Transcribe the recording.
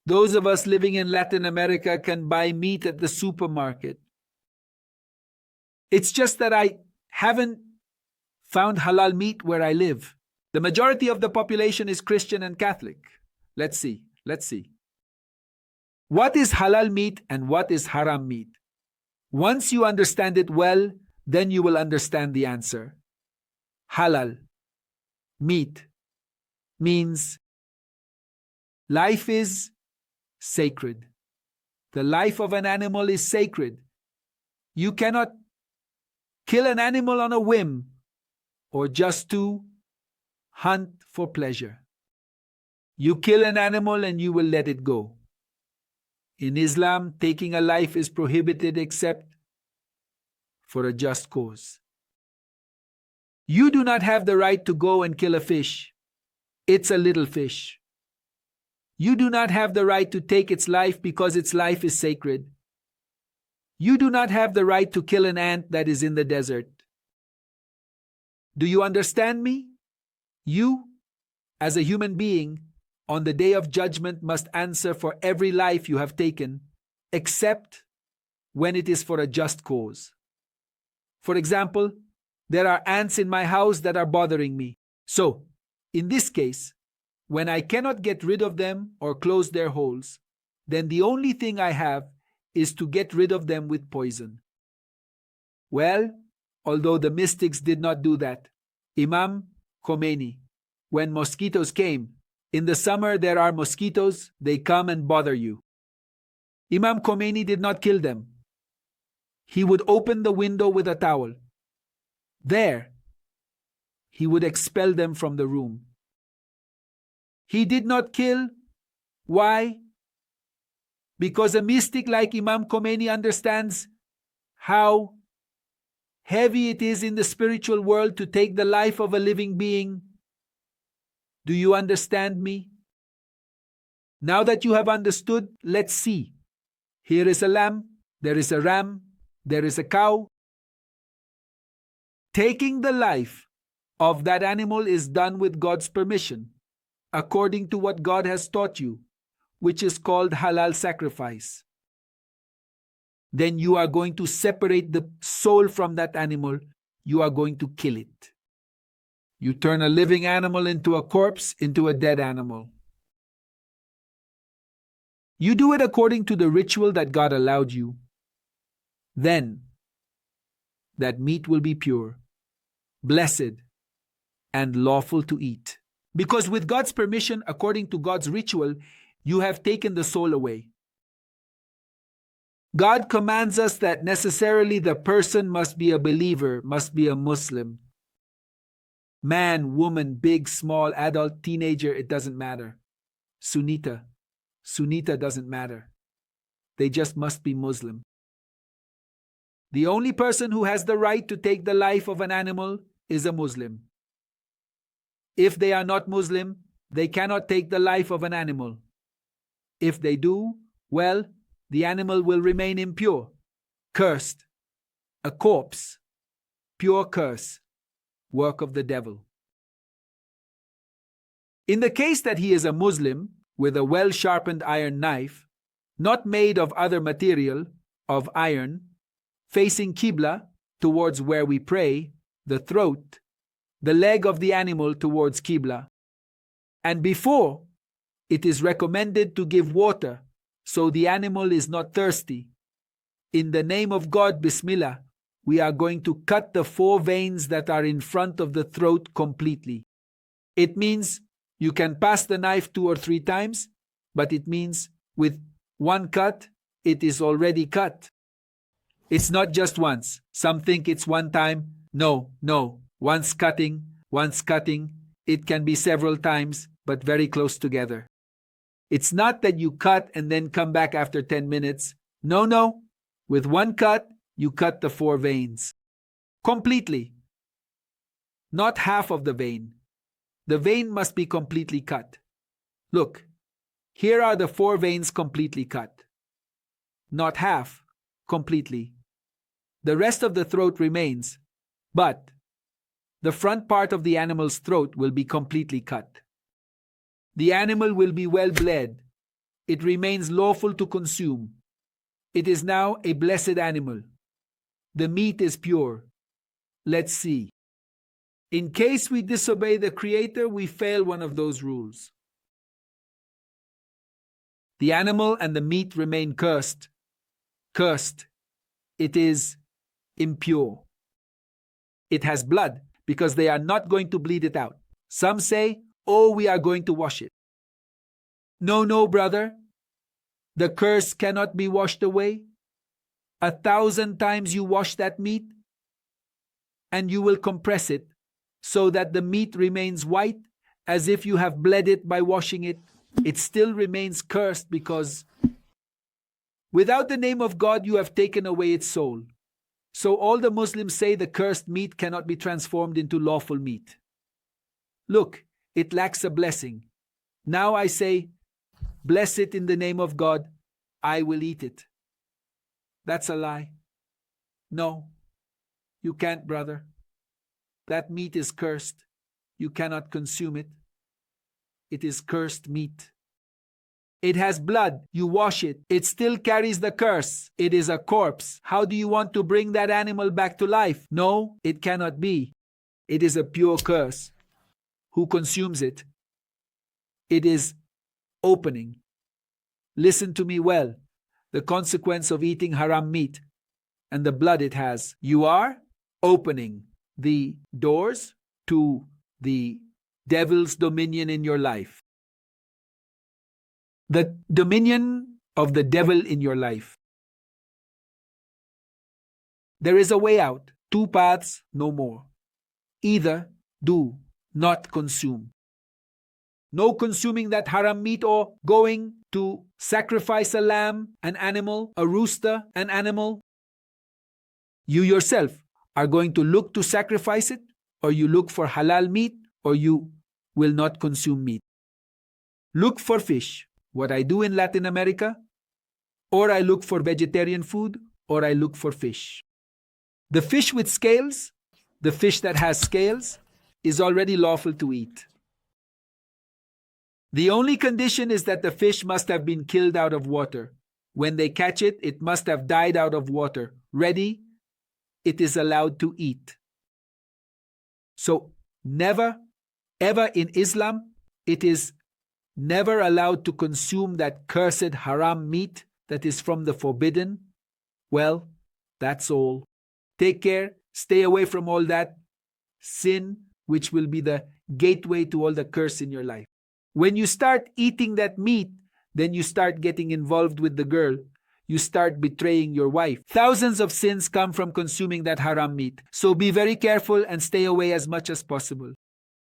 Those of us living in Latin America can buy meat at the supermarket. It's just that I haven't found halal meat where I live. The majority of the population is Christian and Catholic. Let's see. What is halal meat and what is haram meat? Once you understand it well, then you will understand the answer. Halal meat means life is sacred. The life of an animal is sacred. You cannot kill an animal on a whim or just to hunt for pleasure. You kill an animal and you will let it go. In Islam, taking a life is prohibited except for a just cause. You do not have the right to go and kill a fish. It's a little fish. You do not have the right to take its life because its life is sacred. You do not have the right to kill an ant that is in the desert. Do you understand me? You, as a human being, on the day of judgment must answer for every life you have taken, except when it is for a just cause. For example, there are ants in my house that are bothering me. So, in this case, when I cannot get rid of them or close their holes, then the only thing I have is to get rid of them with poison. Well, although the mystics did not do that, Imam Khomeini, when mosquitoes came, in the summer there are mosquitoes, they come and bother you. Imam Khomeini did not kill them. He would open the window with a towel. There, he would expel them from the room. He did not kill. Why? Because a mystic like Imam Khomeini understands how heavy it is in the spiritual world to take the life of a living being. Do you understand me? Now that you have understood, let's see. Here is a lamb, there is a ram, there is a cow. Taking the life of that animal is done with God's permission, according to what God has taught you, which is called halal sacrifice. Then you are going to separate the soul from that animal. You are going to kill it. You turn a living animal into a corpse, into a dead animal. You do it according to the ritual that God allowed you. Then, that meat will be pure, blessed, and lawful to eat. Because with God's permission, according to God's ritual, you have taken the soul away. God commands us that necessarily the person must be a believer, must be a Muslim. Man, woman, big, small, adult, teenager, it doesn't matter. Sunnita doesn't matter. They just must be Muslim. The only person who has the right to take the life of an animal is a Muslim. If they are not Muslim, they cannot take the life of an animal. If they do, well, the animal will remain impure, cursed, a corpse, pure curse, work of the devil. In the case that he is a Muslim with a well-sharpened iron knife, not made of other material, of iron, facing Qibla, towards where we pray, the throat, the leg of the animal towards Qibla. And before, it is recommended to give water so the animal is not thirsty. In the name of God, Bismillah, we are going to cut the 4 veins that are in front of the throat completely. It means you can pass the knife 2 or 3 times, but it means with one cut, it is already cut. It's not just once. Some think it's one time. No. Once cutting. It can be several times, but very close together. It's not that you cut and then come back after 10 minutes. No. With one cut, you cut the 4 veins. Completely. Not half of the vein. The vein must be completely cut. Look, here are the 4 veins completely cut. Not half, completely. The rest of the throat remains, but the front part of the animal's throat will be completely cut. The animal will be well bled, It remains lawful to consume. It is now a blessed animal. The meat is pure. Let's see. In case we disobey the Creator, we fail one of those rules. The animal and the meat remain cursed. Cursed. It is impure. It has blood because they are not going to bleed it out. Some say, oh, we are going to wash it. No, brother. The curse cannot be washed away. 1,000 times you wash that meat, and you will compress it so that the meat remains white as if you have bled it by washing it. It still remains cursed because without the name of God you have taken away its soul. So all the Muslims say the cursed meat cannot be transformed into lawful meat. Look, it lacks a blessing. Now I say, bless it in the name of God, I will eat it. That's a lie. No, you can't, brother. That meat is cursed. You cannot consume it. It is cursed meat. It has blood. You wash it. It still carries the curse. It is a corpse. How do you want to bring that animal back to life? No, it cannot be. It is a pure curse. Who consumes it? It is opening. Listen to me well. The consequence of eating haram meat and the blood it has. You are opening the doors to the devil's dominion in your life. The dominion of the devil in your life. There is a way out. 2 paths, no more. Either do not consume. No consuming that haram meat or going to sacrifice a lamb, an animal, a rooster, an animal. You yourself are going to look to sacrifice it, or you look for halal meat, or you will not consume meat. Look for fish, what I do in Latin America, or I look for vegetarian food, or I look for fish. The fish with scales, the fish that has scales, is already lawful to eat. The only condition is that the fish must have been killed out of water. When they catch it, it must have died out of water. Ready? It is allowed to eat. So, never, ever in Islam, it is never allowed to consume that cursed haram meat that is from the forbidden. Well, that's all. Take care. Stay away from all that sin, which will be the gateway to all the curse in your life. When you start eating that meat, then you start getting involved with the girl. You start betraying your wife. Thousands of sins come from consuming that haram meat. So be very careful and stay away as much as possible.